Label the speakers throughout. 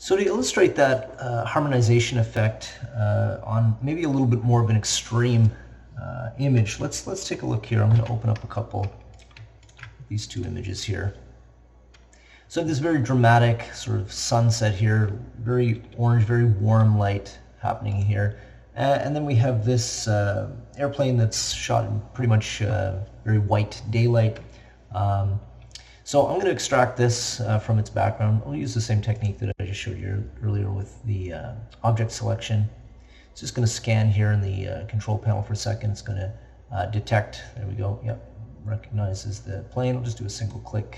Speaker 1: So to illustrate that harmonization effect on maybe a little bit more of an extreme image, let's take a look here. I'm going to open up a couple of these two images here. So this very dramatic sort of sunset here, very orange, very warm light happening here. And then we have this airplane that's shot in pretty much very white daylight. So I'm going to extract this from its background. I'll use the same technique that I just showed you earlier with the object selection. It's just going to scan here in the control panel for a second. It's going to detect, there we go, yep, recognizes the plane. I'll just do a single click.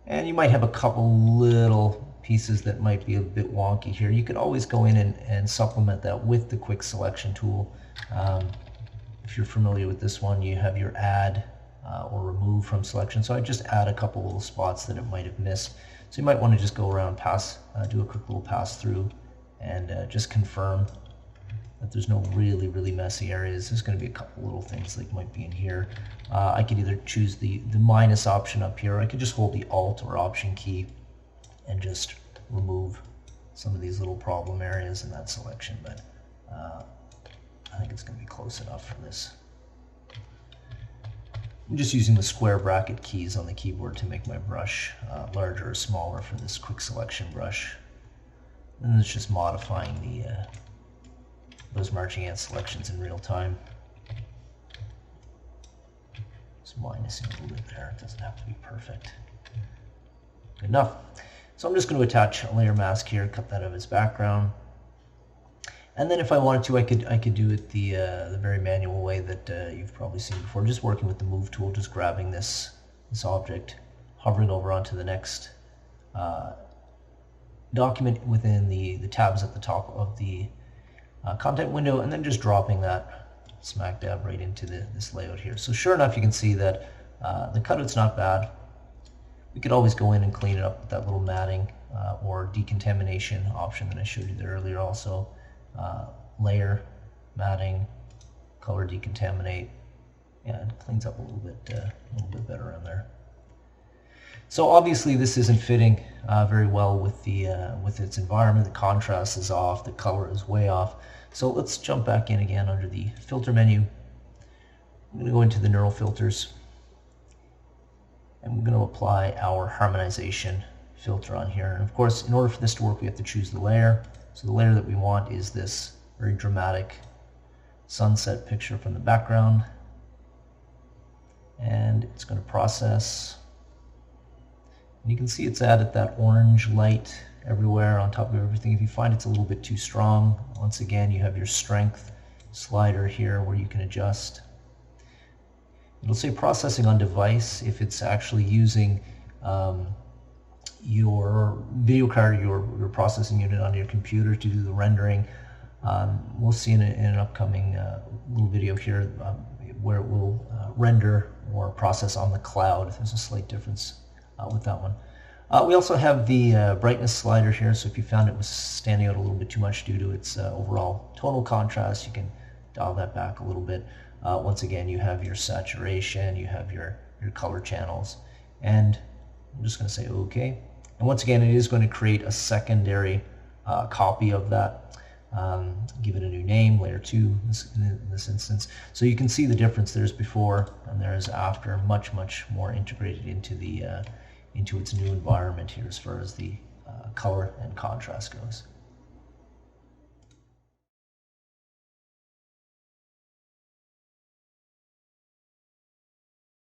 Speaker 1: And you might have a couple little pieces that might be a bit wonky here. You could always go in and supplement that with the quick selection tool. If you're familiar with this one, you have your add or remove from selection. So I just add a couple little spots that it might have missed. So you might want to just go around, do a quick little pass through and just confirm that there's no really messy areas. There's going to be a couple little things that might be in here. I could either choose the minus option up here, or I could just hold the Alt or Option key and just remove some of these little problem areas in that selection, but I think it's going to be close enough for this. I'm just using the square bracket keys on the keyboard to make my brush larger or smaller for this quick selection brush. And it's just modifying those marching ant selections in real time. Just minusing a little bit there. It doesn't have to be perfect. Good enough. So I'm just going to attach a layer mask here, cut that out of its background. And then if I wanted to, I could do it the very manual way that you've probably seen before, just working with the move tool, just grabbing this object, hovering over onto the next document within the tabs at the top of the content window, and then just dropping that smack dab right into this layout here. So sure enough, you can see that the cutout's not bad. We could always go in and clean it up with that little matting or decontamination option that I showed you there earlier also. Layer, matting, color decontaminate. Yeah, it cleans up a little bit better in there. So obviously this isn't fitting very well with its environment. The contrast is off, the color is way off. So let's jump back in again under the filter menu. I'm going to go into the neural filters, and we're going to apply our harmonization filter on here. And of course, in order for this to work, we have to choose the layer. So the layer that we want is this very dramatic sunset picture from the background. And it's going to process. And you can see it's added that orange light everywhere on top of everything. If you find it's a little bit too strong, once again, you have your strength slider here where you can adjust. It'll say processing on device if it's actually using your video card, your processing unit on your computer to do the rendering. We'll see in an upcoming little video here where it will render or process on the cloud. There's a slight difference with that one. We also have the brightness slider here, so if you found it was standing out a little bit too much due to its overall tonal contrast, you can dial that back a little bit. Once again, you have your saturation, you have your color channels, and I'm just going to say OK. And once again, it is going to create a secondary copy of that. Give it a new name, layer 2 in this instance. So you can see the difference. There's before and there's after, much more integrated into its new environment here as far as the color and contrast goes.